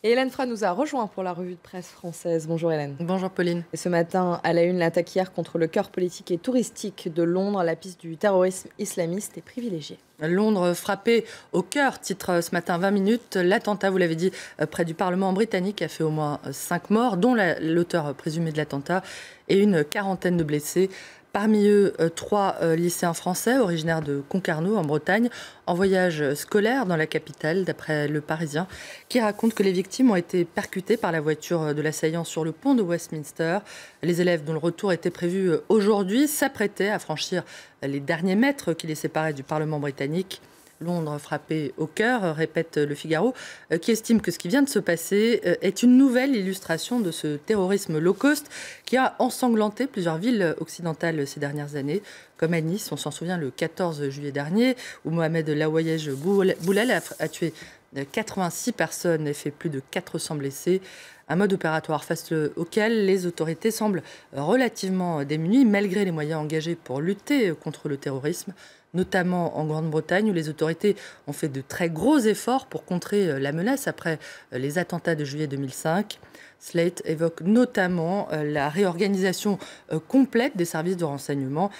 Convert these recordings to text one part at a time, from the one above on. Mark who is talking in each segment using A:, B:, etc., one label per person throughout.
A: Et Hélène Fra nous a rejoint pour la revue de presse française. Bonjour Hélène.
B: Bonjour Pauline.
A: Et ce matin, à la une, l'attaque hier contre le cœur politique et touristique de Londres. La piste du terrorisme islamiste est privilégiée.
B: Londres frappé au cœur, titre ce matin 20 minutes. L'attentat, vous l'avez dit, près du Parlement britannique a fait au moins 5 morts, dont l'auteur présumé de l'attentat, et une quarantaine de blessés. Parmi eux, 3 lycéens français originaires de Concarneau, en Bretagne, en voyage scolaire dans la capitale, d'après Le Parisien, qui raconte que les victimes ont été percutées par la voiture de l'assaillant sur le pont de Westminster. Les élèves dont le retour était prévu aujourd'hui s'apprêtaient à franchir les derniers mètres qui les séparaient du Parlement britannique. Londres frappé au cœur, répète Le Figaro, qui estime que ce qui vient de se passer est une nouvelle illustration de ce terrorisme low cost qui a ensanglanté plusieurs villes occidentales ces dernières années, comme à Nice, on s'en souvient, le 14 juillet dernier, où Mohamed Laouayej Boulal a tué 86 personnes et fait plus de 400 blessés. Un mode opératoire face auquel les autorités semblent relativement démunies, malgré les moyens engagés pour lutter contre le terrorisme, notamment en Grande-Bretagne, où les autorités ont fait de très gros efforts pour contrer la menace après les attentats de juillet 2005. Slate évoque notamment la réorganisation complète des services de renseignement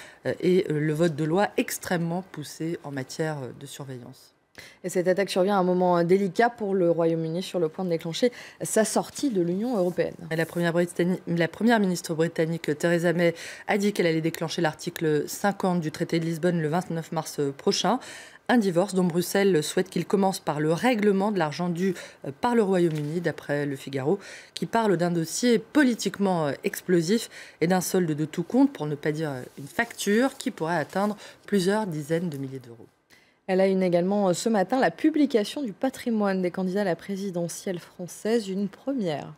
B: et le vote de loi extrêmement poussé en matière de surveillance.
A: Et cette attaque survient à un moment délicat pour le Royaume-Uni, sur le point de déclencher sa sortie de l'Union européenne.
B: La première ministre britannique Theresa May a dit qu'elle allait déclencher l'article 50 du traité de Lisbonne le 29 mars prochain. Un divorce dont Bruxelles souhaite qu'il commence par le règlement de l'argent dû par le Royaume-Uni, d'après Le Figaro, qui parle d'un dossier politiquement explosif et d'un solde de tout compte, pour ne pas dire une facture, qui pourrait atteindre plusieurs dizaines de milliers d'euros.
A: Elle a une également ce matin la publication du patrimoine des candidats à la présidentielle française, une première.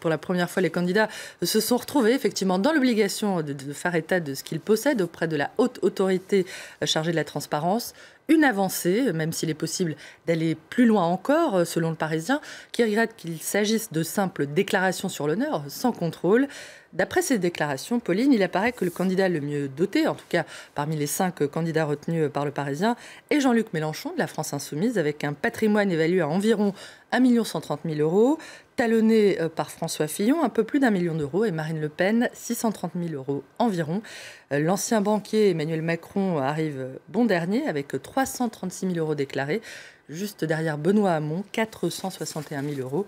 B: Pour la première fois, les candidats se sont retrouvés effectivement dans l'obligation de faire état de ce qu'ils possèdent auprès de la haute autorité chargée de la transparence. Une avancée, même s'il est possible d'aller plus loin encore, selon Le Parisien, qui regrette qu'il s'agisse de simples déclarations sur l'honneur, sans contrôle. D'après ces déclarations, Pauline, il apparaît que le candidat le mieux doté, en tout cas parmi les 5 candidats retenus par Le Parisien, est Jean-Luc Mélenchon de la France Insoumise, avec un patrimoine évalué à environ 1 130 000 euros, talonné par François Fillon, un peu plus d'1 million d'euros, et Marine Le Pen, 630 000 euros environ. L'ancien banquier Emmanuel Macron arrive bon dernier, avec 336 000 euros déclarés, juste derrière Benoît Hamon, 461 000 euros.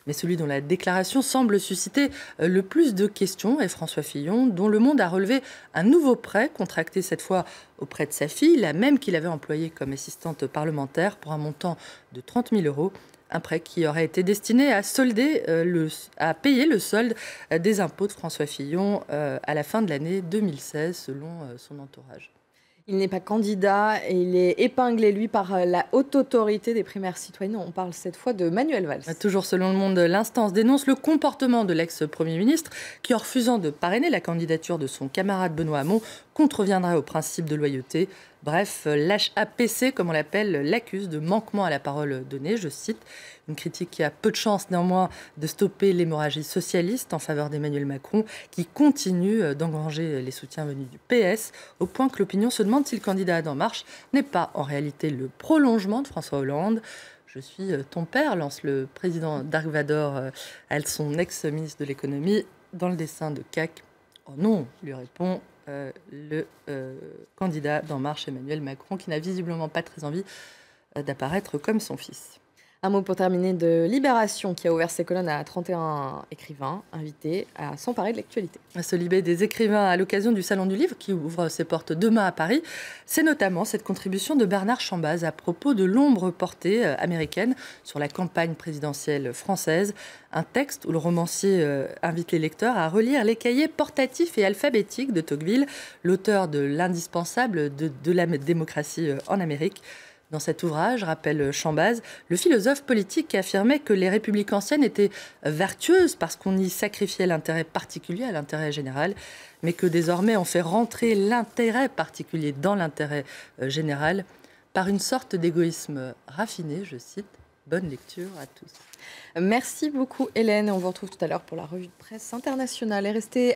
B: Mais celui dont la déclaration semble susciter le plus de questions est François Fillon, dont Le Monde a relevé un nouveau prêt, contracté cette fois auprès de sa fille, la même qu'il avait employée comme assistante parlementaire, pour un montant de 30 000 euros. Un prêt qui aurait été destiné à payer le solde des impôts de François Fillon à la fin de l'année 2016, selon son entourage.
A: Il n'est pas candidat et il est épinglé, lui, par la haute autorité des primaires citoyennes. On parle cette fois de Manuel Valls.
B: Toujours selon Le Monde, l'instance dénonce le comportement de l'ex-premier ministre qui, en refusant de parrainer la candidature de son camarade Benoît Hamon, contreviendrait au principe de loyauté. Bref, l'HAPC, comme on l'appelle, l'accuse de manquement à la parole donnée, je cite. Une critique qui a peu de chance néanmoins de stopper l'hémorragie socialiste en faveur d'Emmanuel Macron, qui continue d'engranger les soutiens venus du PS, au point que l'opinion se demande si le candidat d'En Marche n'est pas en réalité le prolongement de François Hollande. Je suis ton père, lance le président Dark Vador à son ex-ministre de l'économie dans le dessin de CAC. Oh non, lui répond le candidat d'En Marche, Emmanuel Macron, qui n'a visiblement pas très envie d'apparaître comme son fils.
A: Un mot pour terminer de Libération, qui a ouvert ses colonnes à 31 écrivains invités à s'emparer de l'actualité.
B: Ce Libé des écrivains à l'occasion du Salon du Livre, qui ouvre ses portes demain à Paris, c'est notamment cette contribution de Bernard Chambaz à propos de l'ombre portée américaine sur la campagne présidentielle française. Un texte où le romancier invite les lecteurs à relire les cahiers portatifs et alphabétiques de Tocqueville, l'auteur de l'indispensable de la démocratie en Amérique. Dans cet ouvrage, rappelle Chambaz, le philosophe politique affirmait que les républiques anciennes étaient vertueuses parce qu'on y sacrifiait l'intérêt particulier à l'intérêt général, mais que désormais on fait rentrer l'intérêt particulier dans l'intérêt général par une sorte d'égoïsme raffiné, je cite. Bonne lecture à tous.
A: Merci beaucoup Hélène. On vous retrouve tout à l'heure pour la revue de presse internationale. Et restez